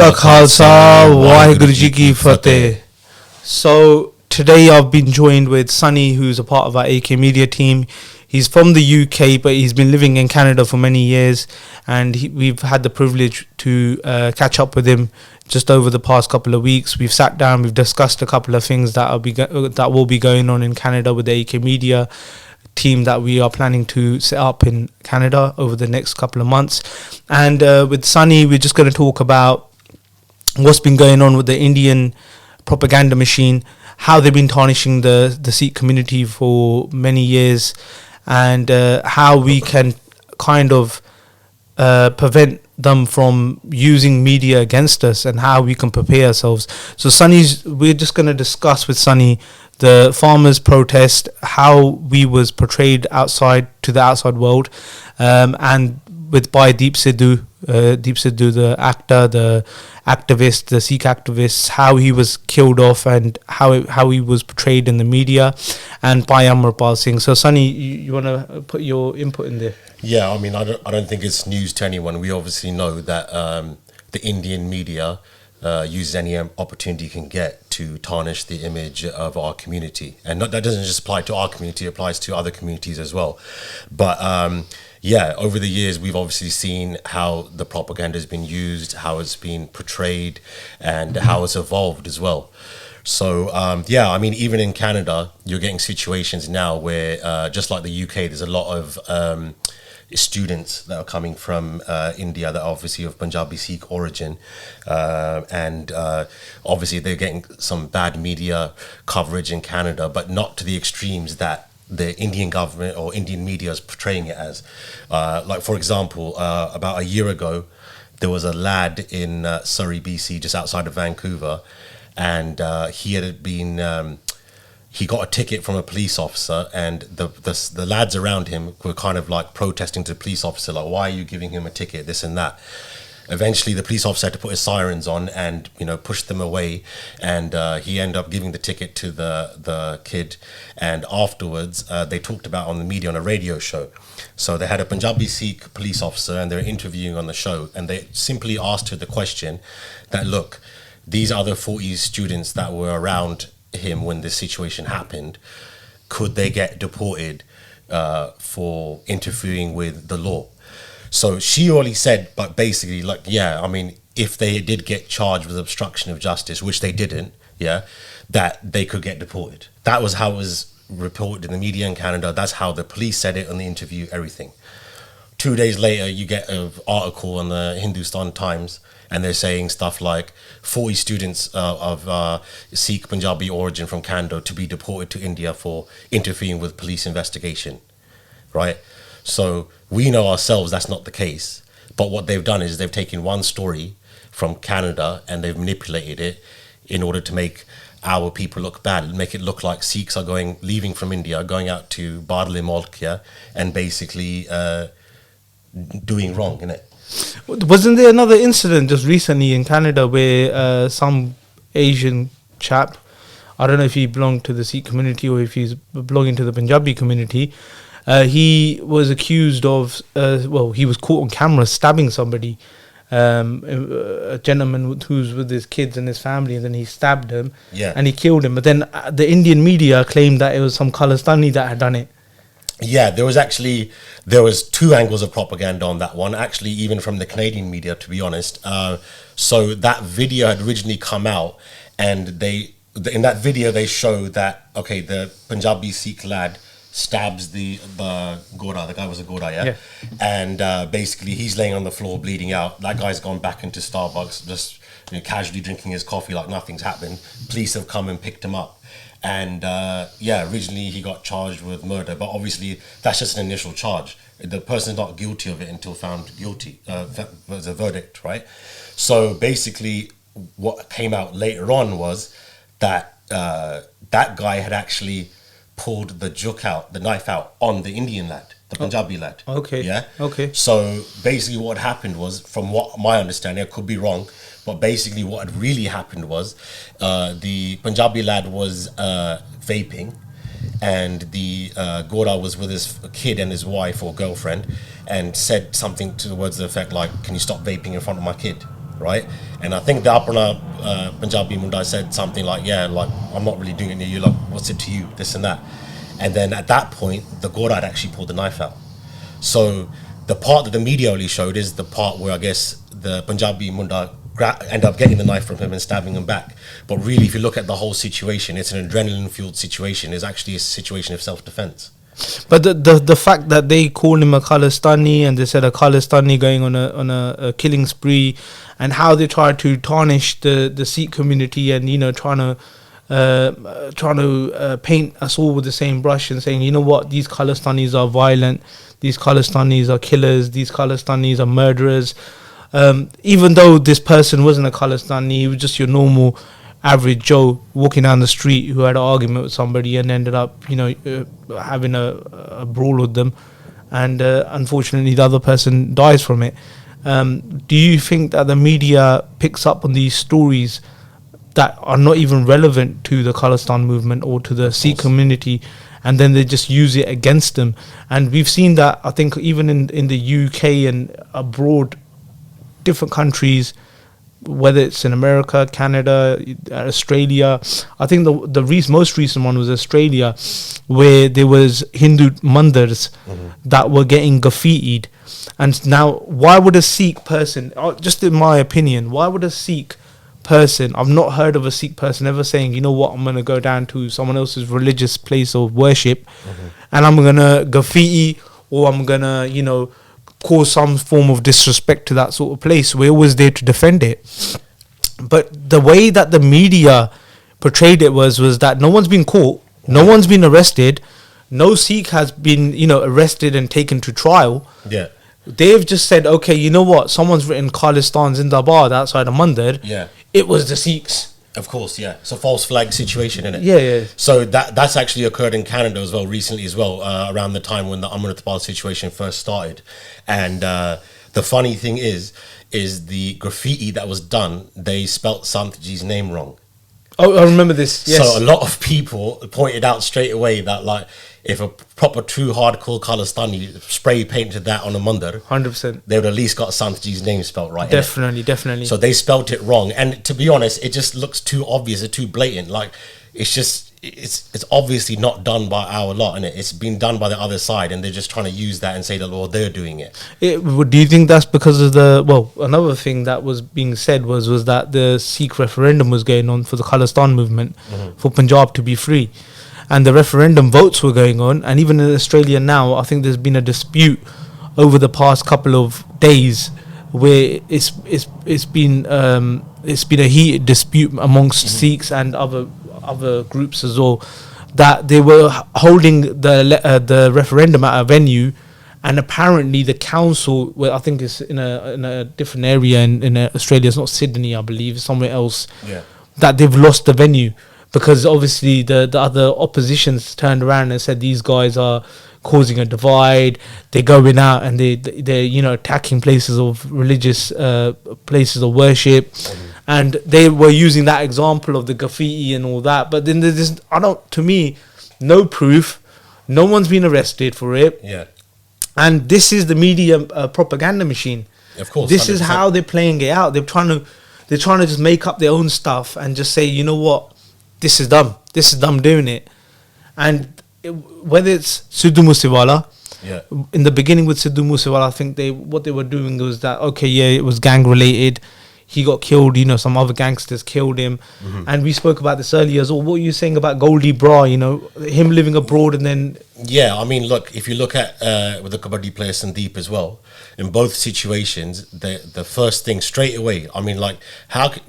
The Khalsa Waheguru ji Ki Fateh. So today I've been joined with Sunny, who's a part of our AK Media team. He's from the UK, but he's been living in Canada for many years, and we've had the privilege to catch up with him just over the past couple of weeks. We've sat down, we've discussed a couple of things that will be going on in Canada with the AK Media team that we are planning to set up in Canada over the next couple of months. And with Sunny, we're just going to talk about what's been going on with the Indian propaganda machine, how they've been tarnishing the Sikh community for many years, and how we can kind of prevent them from using media against us, and how we can prepare ourselves. So we're just going to discuss with Sunny the farmers' protest, how we was portrayed to the outside world, and by Deep Sidhu, the actor, the activist, the Sikh activist, how he was killed off and how he was portrayed in the media, and by Amarpal Singh. So Sunny, you want to put your input in there? Yeah, I mean, I don't think it's news to anyone. We obviously know that the Indian media uses any opportunity you can get to tarnish the image of our community. And that doesn't just apply to our community, it applies to other communities as well. But yeah, over the years, we've obviously seen how the propaganda has been used, how it's been portrayed, and how it's evolved as well. So, yeah, I mean, even in Canada, you're getting situations now where, just like the UK, there's a lot of students that are coming from India that are obviously of Punjabi Sikh origin, and obviously they're getting some bad media coverage in Canada, but not to the extremes that the Indian government or Indian media is portraying it as. Like, for example, about a year ago, there was a lad in Surrey, BC, just outside of Vancouver, and he had been... he got a ticket from a police officer, and the lads around him were kind of like protesting to the police officer, like, why are you giving him a ticket, this and that. Eventually the police officer had to put his sirens on and, push them away, and he ended up giving the ticket to the kid. And afterwards they talked about on the media on a radio show. So they had a Punjabi Sikh police officer, and they were interviewing on the show, and they simply asked her the question that, look, these other 40 students that were around him when this situation happened, could they get deported for interfering with the law? So she already said, but basically, like, yeah, I mean, if they did get charged with obstruction of justice, which they didn't, yeah, that they could get deported. That was how it was reported in the media in Canada. That's how the police said it on the interview, everything. 2 days later, you get an article on the Hindustan Times, and they're saying stuff like 40 students of Sikh Punjabi origin from Canada to be deported to India for interfering with police investigation, right? So we know ourselves that's not the case. But what they've done is they've taken one story from Canada and they've manipulated it in order to make our people look bad, make it look like Sikhs are leaving from India, going out to Badle Mulk, yeah, and basically doing wrong, innit? Wasn't there another incident just recently in Canada where some Asian chap, I don't know if he belonged to the Sikh community or if he's belonging to the Punjabi community, he was accused of, he was caught on camera stabbing somebody, a gentleman who's with his kids and his family, and then he stabbed him, yeah, and he killed him. But then the Indian media claimed that it was some Khalistani that had done it. Yeah, there was two angles of propaganda on that one, actually, even from the Canadian media, to be honest. So that video had originally come out, and in that video they show that, okay, the Punjabi Sikh lad stabs the Gora, the guy was a Gora, yeah? And basically he's laying on the floor bleeding out. That guy's gone back into Starbucks, just casually drinking his coffee like nothing's happened. Police have come and picked him up. And originally he got charged with murder, but obviously that's just an initial charge. The person's not guilty of it until found guilty. There's a verdict, right? So basically what came out later on was that that guy had actually pulled the knife out on the Indian lad, the Punjabi lad. Okay. Yeah? Okay. So basically what happened was, from what my understanding, I could be wrong, but basically what had really happened was the Punjabi lad was vaping, and the Gora was with his kid and his wife or girlfriend, and said something towards the effect like, can you stop vaping in front of my kid? right? And I think the Apna Punjabi Munda said something like, yeah, like, I'm not really doing it near you, like, what's it to you, this and that. And then at that point, the Gora had actually pulled the knife out. So the part that the media only showed is the part where I guess the Punjabi Munda end up getting the knife from him and stabbing him back. But really, if you look at the whole situation, it's an adrenaline-fueled situation. It's actually a situation of self-defense. But the fact that they called him a Khalistani and they said a Khalistani going on a killing spree, and how they tried to tarnish the Sikh community, and trying to paint us all with the same brush, and saying, you know what, these Khalistanis are violent, these Khalistanis are killers, these Khalistanis are murderers. Even though this person wasn't a Khalistani, he was just your normal average Joe walking down the street who had an argument with somebody and ended up having a brawl with them, and unfortunately the other person dies from it. Do you think that the media picks up on these stories that are not even relevant to the Khalistan movement or to the Sikh community, and then they just use it against them? And we've seen that, I think, even in the UK and abroad, different countries, whether it's in America, Canada, Australia. I think the most recent one was Australia, where there was Hindu mandirs that were getting graffitied. And now, why would a Sikh person, just in my opinion, why would a Sikh person, I've not heard of a Sikh person ever saying, you know what, I'm going to go down to someone else's religious place of worship and I'm going to graffiti, or I'm going to, cause some form of disrespect to that sort of place. We're always there to defend it. But the way that the media portrayed it was that no one's been caught, no one's been arrested, no Sikh has been, arrested and taken to trial. Yeah. They've just said, okay, you know what, someone's written Khalistan Zindabad outside of Mandir. Yeah. It was the Sikhs. Of course, yeah. It's a false flag situation, isn't it? Yeah. So that's actually occurred in Canada as well, recently as well, around the time when the Amritpal situation first started. And the funny thing is the graffiti that was done, they spelt Santji's name wrong. Oh, I remember this, yes. So a lot of people pointed out straight away that, like, if a proper true hardcore Khalistani spray painted that on a mandir, 100%, they would at least got Santji's name spelt right. Definitely. So they spelt it wrong, and to be honest, it just looks too obvious, it's too blatant. Like, it's obviously not done by our lot, and it's been done by the other side, and they're just trying to use that and say that, well, they're doing it. Do you think that's because of another thing that was being said was that the Sikh referendum was going on for the Khalistan movement, for Punjab to be free, and the referendum votes were going on, and even in Australia now, I think there's been a dispute over the past couple of days where it's been a heated dispute amongst Sikhs and other groups as well, that they were holding the referendum at a venue, and apparently the council, well, I think it's in a different area in Australia, it's not Sydney, I believe, it's somewhere else, that they've lost the venue because obviously the other oppositions turned around and said these guys are causing a divide, they're going out and they're attacking places of religious places of worship. And they were using that example of the graffiti and all that. But then there's, to me, no proof. No one's been arrested for it. Yeah. And this is the media propaganda machine. Of course. This 100%. is how they're playing it out. They're trying to just make up their own stuff and just say, you know what, this is dumb. This is dumb doing it. And whether it's Sidhu Moosewala, in the beginning with Sidhu Moosewala, I think what they were doing was that, okay, yeah, it was gang related. He got killed, some other gangsters killed him. And we spoke about this earlier as well. What were you saying about Goldie Bra, him living abroad and then... Yeah, I mean, look, if you look at with the Kabaddi player Sandeep as well, in both situations, the first thing straight away, I mean, like,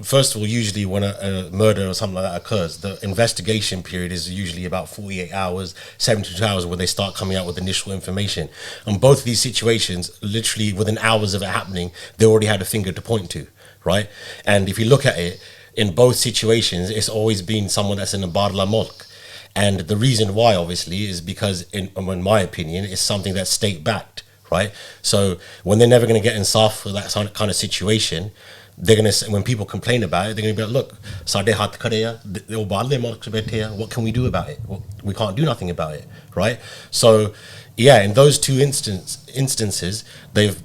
first of all, usually when a murder or something like that occurs, the investigation period is usually about 48 hours, 72 hours where they start coming out with initial information. And both of these situations, literally within hours of it happening, they already had a finger to point to. Right, and if you look at it, in both situations, it's always been someone that's in a Badla Mulk, and the reason why, obviously, is because, in my opinion, it's something that's state backed, right? So when they're never going to get insaf for that kind of situation, they're going to, when people complain about it, they're going to be like, look, Sade Hath Khade, what can we do about it? Well, we can't do nothing about it, right? So, yeah, in those two instances, they've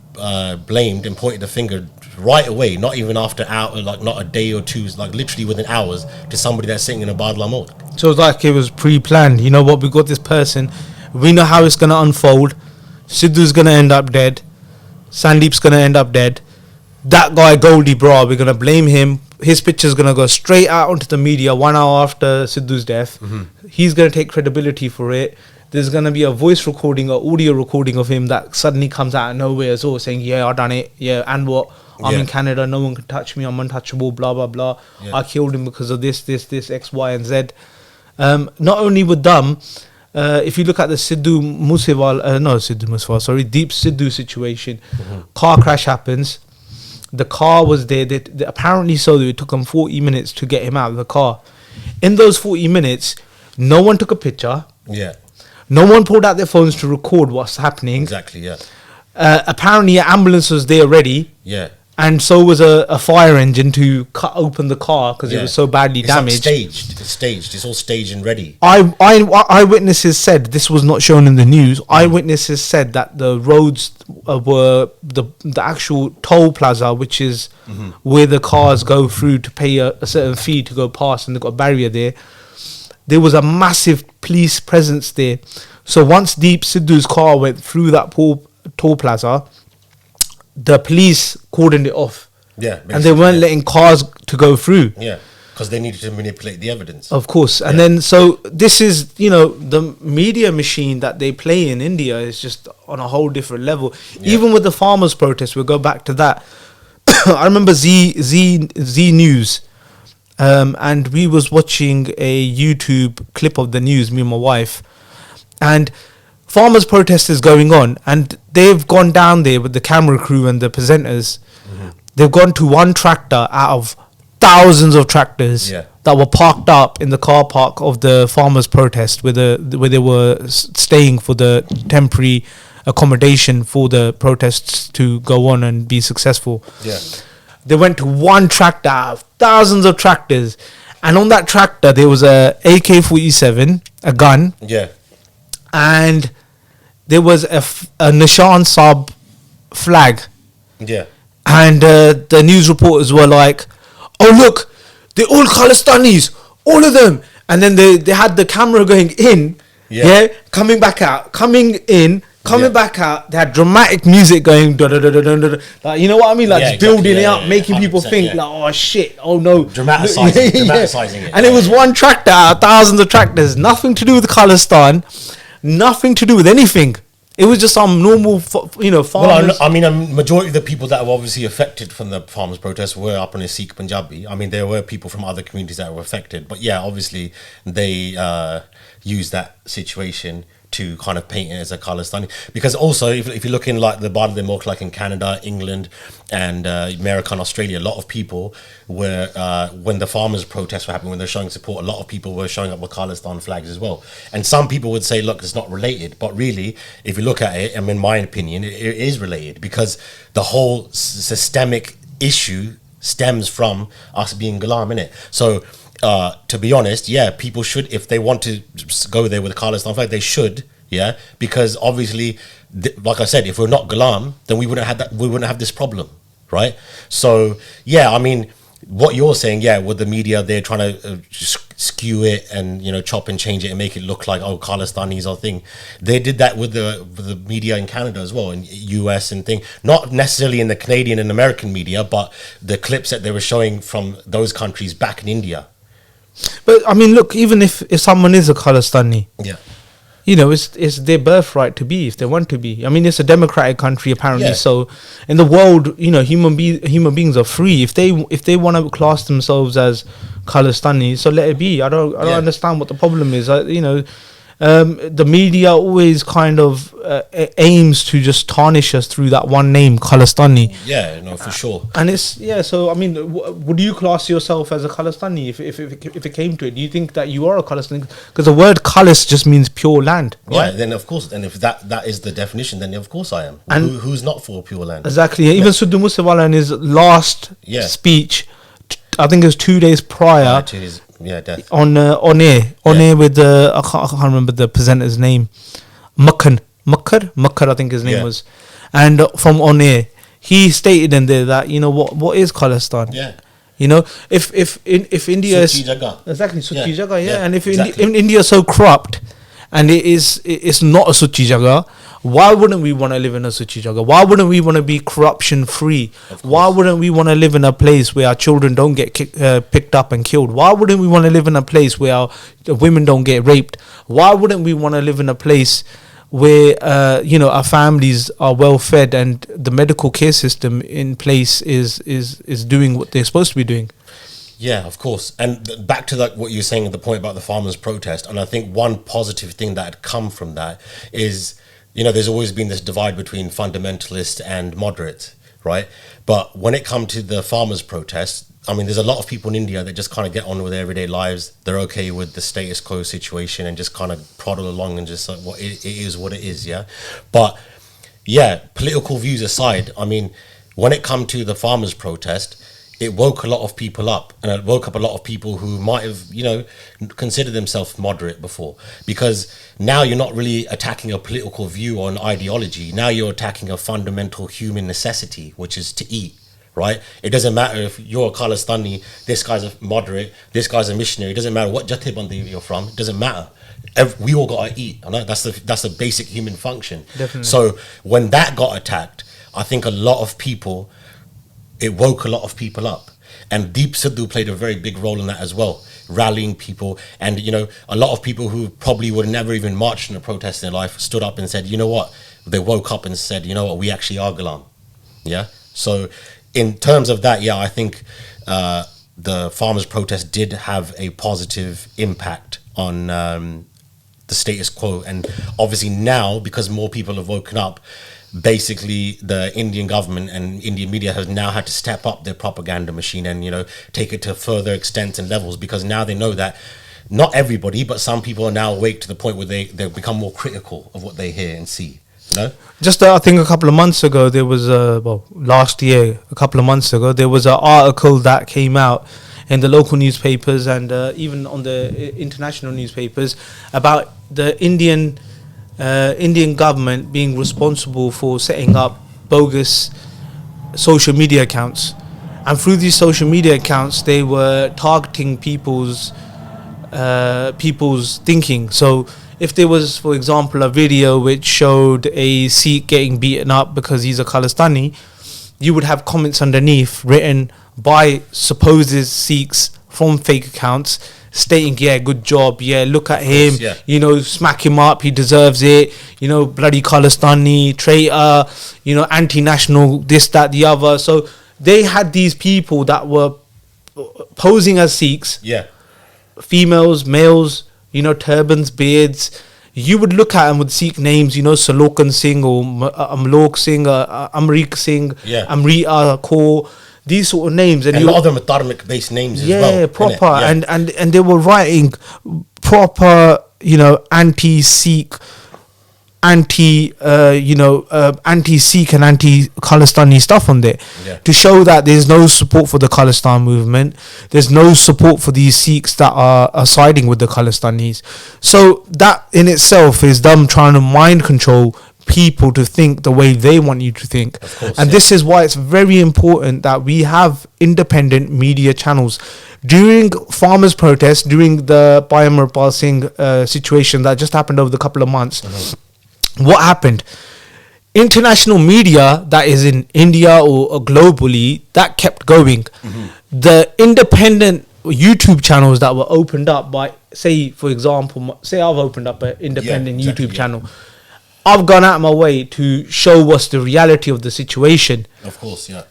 blamed and pointed the finger right away, not even after hour, like not a day or two, like literally within hours, to somebody that's sitting in a Badla mode. So it's like it was pre-planned. You know what? We got this person. We know how it's going to unfold. Sidhu's going to end up dead. Sandeep's going to end up dead. That guy, Goldie Bra, we're going to blame him. His picture's going to go straight out onto the media 1 hour after Sidhu's death. He's going to take credibility for it. There's going to be a voice recording or audio recording of him that suddenly comes out of nowhere as well, saying, yeah, I done it. Yeah, and what? I'm in Canada. No one can touch me. I'm untouchable, blah, blah, blah. I killed him because of this, X, Y, and Z. Not only with them, if you look at the Deep Sidhu situation, car crash happens. The car was there. Apparently so, it took them 40 minutes to get him out of the car. In those 40 minutes, no one took a picture. Yeah. No one pulled out their phones to record what's happening. Exactly, yeah. Apparently, an ambulance was there already. Yeah. And so was a fire engine to cut open the car because it was so badly damaged. It's staged. It's all staged and ready. Eyewitnesses said, this was not shown in the news. Eyewitnesses said that the roads were the actual toll plaza, which is where the cars go through to pay a certain fee to go past, and they've got a barrier there. There was a massive police presence there. So once Deep Sidhu's car went through that toll plaza, the police cordoned it off. Yeah. And they weren't letting cars to go through. Yeah. Because they needed to manipulate the evidence. Of course. And then, so this is, the media machine that they play in India is just on a whole different level. Yeah. Even with the farmers' protest, we'll go back to that. I remember Z News. And we was watching a YouTube clip of the news, me and my wife. And farmers' protest is going on, and they've gone down there with the camera crew and the presenters. They've gone to one tractor out of thousands of tractors that were parked up in the car park of the farmers' protest, where they were staying for the temporary accommodation for the protests to go on and be successful. Yeah. They went to one tractor out of thousands of tractors, and on that tractor there was a AK-47, a gun. Yeah. And there was a Nishan Saab flag. Yeah. And the news reporters were like, oh, look, they're all Khalistanis, all of them. And then they had the camera going in, coming back out, coming in, coming back out. They had dramatic music going, like, you know what I mean? Like, just building it up, making people think, like, oh, shit, oh, no. Dramatising it. And it was one tractor out of thousands of tractors, nothing to do with Khalistan. Nothing to do with anything. It was just some normal, farmers. Well, I mean, a majority of the people that were obviously affected from the farmers' protests were up in the Sikh Punjabi. I mean, there were people from other communities that were affected. But yeah, obviously, they used that situation to kind of paint it as a Khalistani. Because also, if you look in like the Badle Mulk, like in Canada, England, and America and Australia, a lot of people were, when the farmers' protests were happening, when they're showing support, a lot of people were showing up with Khalistan flags as well. And some people would say, look, it's not related. But really, if you look at it, I mean, in my opinion, it is related, because the whole systemic issue stems from us being Ghulam, innit? So, to be honest, people should, if they want to go there with a Khalistan flag, they should, because obviously, like I said, if we're not Ghulam, then we wouldn't have this problem, right? So, I mean, what you're saying, with the media, they're trying to skew it and, chop and change it and make it look like, oh, Khalistanis are thing. They did that with the media in Canada as well, in US and thing. Not necessarily in the Canadian and American media, but the clips that they were showing from those countries back in India. But I mean, look, even if someone is a Khalistani, it's their birthright to be, if they want to be. I mean, it's a democratic country apparently. So in the world, human beings are free. If they want to class themselves as Khalistani, so let it be. I don't understand what the problem is. The media always kind of aims to just tarnish us through that one name, Khalistani. Yeah, no, for sure. And it's so I mean, would you class yourself as a Khalistani if it came to it? Do you think that you are a Khalistani? Because the word Khalis just means pure land, right? Yeah, then of course, and if that is the definition, then of course I am. And who's not for pure land? Exactly. Even Sidhu Moosewala in his last speech, I think it was 2 days prior to his death. On air with the I can't remember the presenter's name, Makkar I think his name was, and from On Air he stated in there that, you know, what is Khalistan? Yeah. You know, if India is Suchi Jaga. exactly Suchi Yeah. Jaga, Yeah, and if exactly. India is so corrupt, and it's not a Suchi Jaga, why wouldn't we want to live in a Suchi Jaga? Why wouldn't we want to be corruption free? Why wouldn't we want to live in a place where our children don't get picked up and killed? Why wouldn't we want to live in a place where our women don't get raped? Why wouldn't we want to live in a place where you know, our families are well fed and the medical care system in place is doing what they're supposed to be doing? Yeah, of course. And back to like what you were saying at the point about the farmers' protest, and I think one positive thing that had come from that is, you know, there's always been this divide between fundamentalists and moderates, right? But when it comes to the farmers' protest, I mean, there's a lot of people in India that just kind of get on with their everyday lives. They're okay with the status quo situation and just kind of proddle along and just like, well, it is what it is, yeah? But yeah, political views aside, I mean, when it comes to the farmers' protest, it woke a lot of people up, and it woke up a lot of people who might have, you know, considered themselves moderate before, because now you're not really attacking a political view or an ideology. Now you're attacking a fundamental human necessity, which is to eat, right? It doesn't matter if you're a Khalistani, this guy's a moderate, this guy's a missionary. It doesn't matter what Jathebandi you're from. It doesn't matter. We all gotta eat. I know that's the basic human function. Definitely. So when that got attacked, I think a lot of people, it woke a lot of people up, and Deep Sidhu played a very big role in that as well, rallying people. And you know, a lot of people who probably would have never even marched in a protest in their life stood up and said, you know what, they woke up and said, you know what, we actually are Ghulam. Yeah. So in terms of that, yeah, I think the farmers' protest did have a positive impact on the status quo. And obviously now, because more people have woken up, basically the Indian government and Indian media has now had to step up their propaganda machine and, you know, take it to further extents and levels, because now they know that not everybody, but some people are now awake to the point where they've become more critical of what they hear and see. No? Just I think a couple of months ago there was last year, a couple of months ago, there was an article that came out in the local newspapers and even on the international newspapers about the Indian government being responsible for setting up bogus social media accounts, and through these social media accounts they were targeting people's thinking. So if there was, for example, a video which showed a Sikh getting beaten up because he's a Khalistani, you would have comments underneath written by supposed Sikhs from fake accounts stating, yeah, good job, yeah, look at him, yeah, you know, smack him up, he deserves it, you know, bloody Khalistani, traitor, you know, anti-national, this, that, the other. So they had these people that were posing as Sikhs, Yeah. females, males, you know, turbans, beards. You would look at them with Sikh names, you know, Salokan Singh or Amlok Singh, Amrik Singh, Yeah. Amrita Kaur, these sort of names. And a lot of them are Dharmic based names as well. Yeah, proper. innit? Yeah. And they were writing proper, you know, anti-Sikh, anti-Sikh and anti-Khalistani stuff on there, Yeah. to show that there's no support for the Khalistan movement. There's no support for these Sikhs that are siding with the Khalistanis. So that in itself is them trying to mind control people to think the way they want you to think. Of course, and yeah. this is why it's very important that we have independent media channels. During farmers' protests, during the Payamarpal Singh situation that just happened over the couple of months, what happened? International media that is in India or globally, that kept going. The independent YouTube channels that were opened up by, say, for example, say I've opened up an independent exactly, YouTube yeah. channel. I've gone out of my way to show us the reality of the situation. Of course, yeah.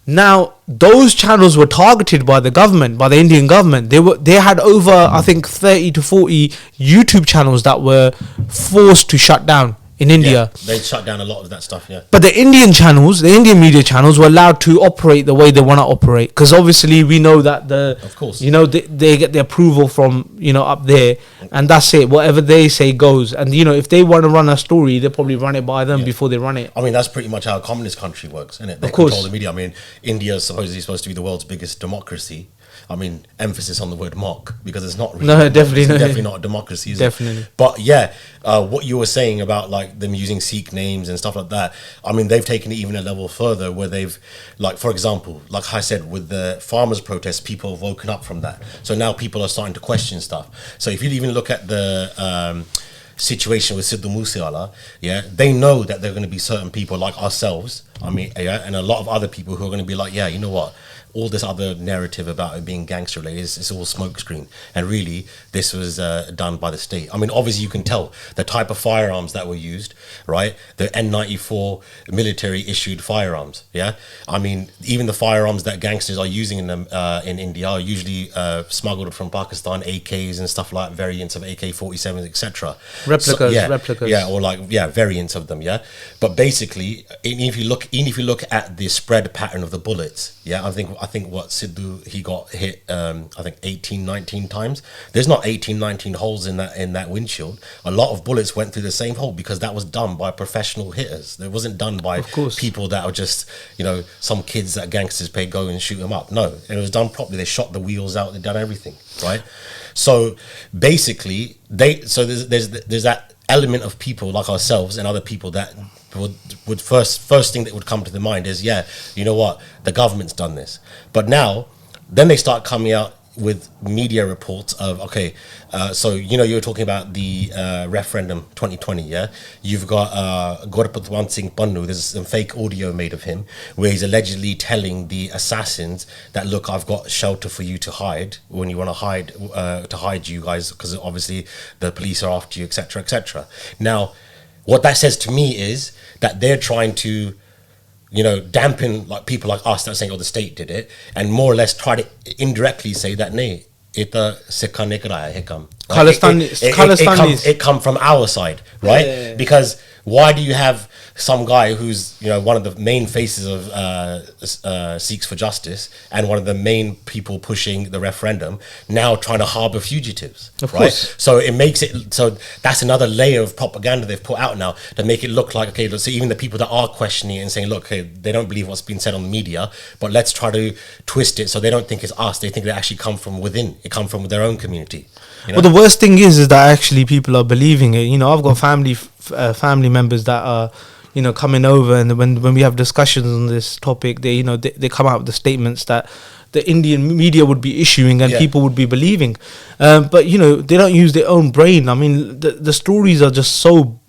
Now, those channels were targeted by the government, by the Indian government. They had over, I think, 30 to 40 YouTube channels that were forced to shut down in India. Yeah, they shut down a lot of that stuff, yeah. But the Indian channels, the Indian media channels, were allowed to operate the way they want to operate, because obviously we know that Of course. you know, they get the approval from, you know, up there, and that's it. Whatever they say goes. And you know, if they want to run a story, they probably run it by them Yeah. before they run it. I mean, that's pretty much how a communist country works, isn't it? They Of course. control the media. I mean, India is supposedly supposed to be the world's biggest democracy. I mean, emphasis on the word mock, because it's not really definitely not a democracy, is definitely. It? But yeah, what you were saying about like them using Sikh names and stuff like that, I mean, they've taken it even a level further, where they've, like, for example, like I said, with the farmers' protests, people have woken up from that. So now people are starting to question stuff. So if you even look at the situation with Sidhu Moosewala, yeah, they know that there are going to be certain people like ourselves, I mean, yeah, and a lot of other people who are going to be like, yeah, you know what, all this other narrative about it being gangster related is all smokescreen, and really this was done by the state. I mean, obviously you can tell the type of firearms that were used, right? The N94 military issued firearms, yeah. I mean, even the firearms that gangsters are using in them in India are usually smuggled from Pakistan, AKs and stuff like variants of AK-47s, etc. Replicas, yeah, or like variants of them, yeah. But basically, if you look at the spread pattern of the bullets, yeah, I think what Sidhu, he got hit I think 18, 19 times. There's not 18, 19 holes in that windshield. A lot of bullets went through the same hole because that was done by professional hitters. It wasn't done by people that are just, you know, some kids that gangsters paid go and shoot them up. No, it was done properly. They shot the wheels out, they done everything, right? So basically there's that element of people like ourselves and other people that would first thing that would come to the mind is, yeah, you know what, the government's done this. But now then they start coming out with media reports of, okay, so you know, you were talking about the referendum 2020, yeah, you've got Gurpatwant Singh Pannu. There's some fake audio made of him where he's allegedly telling the assassins that, look, I've got shelter for you to hide when you want to hide you guys, because obviously the police are after you, etc., etc. Now what that says to me is that they're trying to, you know, dampen like people like us that are saying, oh, the state did it, and more or less try to indirectly say that, nay, it come from our side, right? Yeah. Because why do you have some guy who's, you know, one of the main faces of Sikhs for Justice and one of the main people pushing the referendum now trying to harbour fugitives, of right? Course. So it makes it, so that's another layer of propaganda they've put out now to make it look like, okay, so even the people that are questioning it and saying, look, okay, they don't believe what's been said on the media, but let's try to twist it so they don't think it's us, they think they actually come from within, it come from their own community. You know? Well, the worst thing is that actually people are believing it. You know, I've got family members that are, you know, coming over, and when we have discussions on this topic, they, you know, they come out with the statements that the Indian media would be issuing and people would be believing. But, you know, they don't use their own brain. I mean, the stories are just so,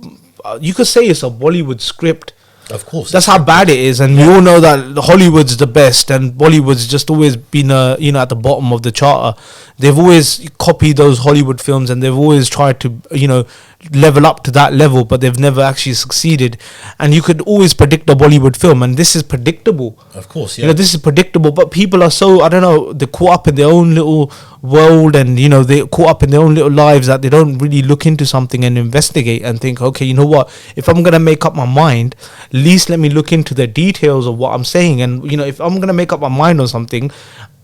you could say it's a Bollywood script. Of course. That's how bad it is. And we all know that Hollywood's the best and Bollywood's just always been, you know, at the bottom of the charter. They've always copied those Hollywood films and they've always tried to, you know, level up to that level, but they've never actually succeeded. And you could always predict a Bollywood film, and this is predictable. Of course, yeah. You know, this is predictable, but people are so, I don't know, they're caught up in their own little world, and, you know, they're caught up in their own little lives that they don't really look into something and investigate and think, okay, you know what, if I'm going to make up my mind, at least let me look into the details of what I'm saying. And, you know, if I'm going to make up my mind on something,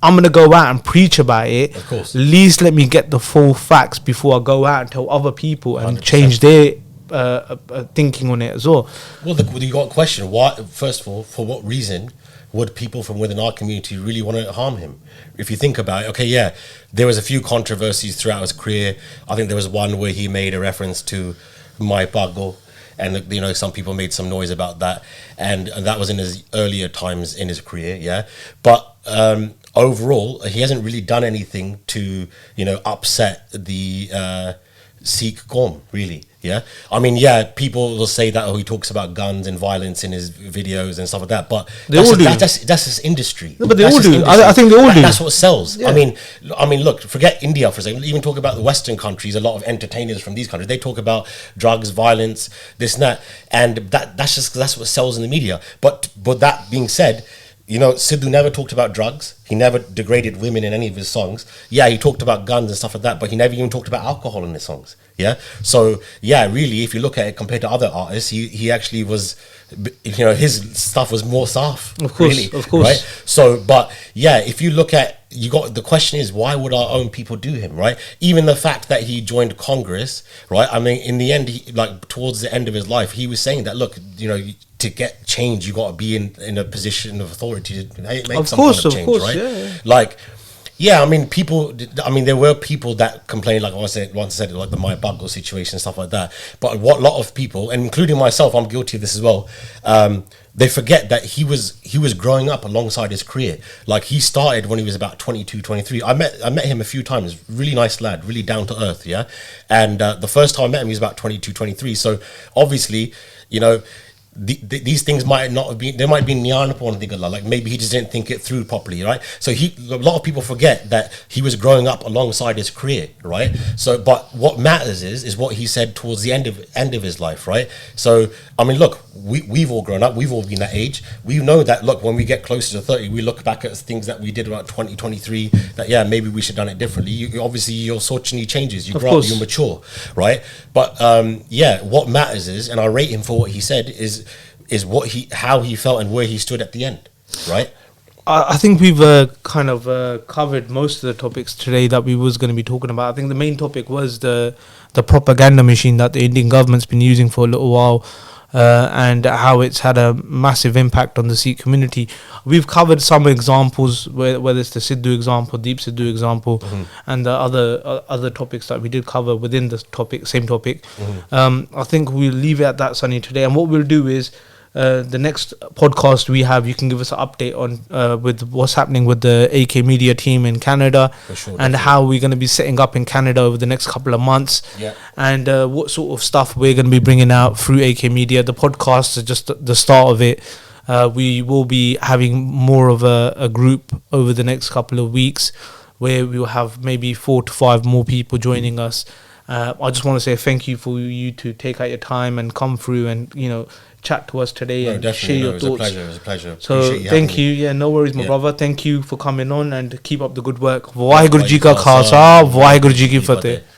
I'm going to go out and preach about it. Of course. At least let me get the full facts before I go out and tell other people and 100%. Change their thinking on it as well. Well, you got a question. Why? First of all, for what reason would people from within our community really want to harm him? If you think about it, okay, yeah, there was a few controversies throughout his career. I think there was one where he made a reference to my Pago, and, you know, some people made some noise about that, and that was in his earlier times in his career, yeah. But overall, he hasn't really done anything to, you know, upset the Sikh Qawm, really. Yeah, I mean, yeah, people will say that, oh, he talks about guns and violence in his videos and stuff like that, but that's his industry. No, but they all do. I think they all do. That's what sells. Yeah. I mean, look, forget India for a second. Even talk about the Western countries. A lot of entertainers from these countries, they talk about drugs, violence, this and that, and that's what sells in the media. But that being said, you know, Sidhu never talked about drugs. He never degraded women in any of his songs. Yeah, he talked about guns and stuff like that, but he never even talked about alcohol in his songs. Yeah. So, yeah, really, if you look at it compared to other artists, he actually was, you know, his stuff was more soft. Of course, really, of course. Right? So, but yeah, if you look at, the question is, why would our own people do him, right? Even the fact that he joined Congress, right? I mean, in the end, towards the end of his life, he was saying that, look, you know, to get change, you got to be in a position of authority to make some kind of change, right? Yeah. Like, Yeah, I mean, people. I mean, there were people that complained, like once I said, like the My Buggle situation, stuff like that. But what a lot of people, and including myself, I'm guilty of this as well. They forget that he was growing up alongside his career. Like he started when he was about 22, 23. I met him a few times. Really nice lad, really down to earth. Yeah, and the first time I met him, he was about 22, 23. So obviously, you know. These things might not have been, there might be nyan upon thing, like maybe he just didn't think it through properly, right? So a lot of people forget that he was growing up alongside his career, right? So but what matters is what he said towards the end of his life, right? So I mean, look, we've all grown up, we've all been that age. We know that, look, when we get closer to 30, we look back at things that we did about 20, 23, that yeah, maybe we should have done it differently. Obviously your sochni changes, you grow up, you mature, right? But yeah, what matters is, and I rate him for what he said, is how he felt and where he stood at the end, right? I think we've kind of covered most of the topics today that we was going to be talking about. I think the main topic was the propaganda machine that the Indian government's been using for a little while, and how it's had a massive impact on the Sikh community. We've covered some examples, whether it's the Sidhu example, Deep Sidhu example, and the other topics that we did cover within the same topic. I think we'll leave it at that, Sunny, today. And what we'll do is, the next podcast we have, you can give us an update on with what's happening with the AK Media team in Canada, and how we're going to be setting up in Canada over the next couple of months, and what sort of stuff we're going to be bringing out through AK Media. The podcast is just the start of it. We will be having more of a group over the next couple of weeks, where we will have maybe 4 to 5 more people joining us. I just want to say thank you for you to take out your time and come through and, you know, chat to us today and share your thoughts. It was a pleasure. So thank you. Yeah, no worries, my brother. Thank you for coming on, and keep up the good work. Vaheguru Ji ka Khalsa, Vaheguru Ji ki Fateh.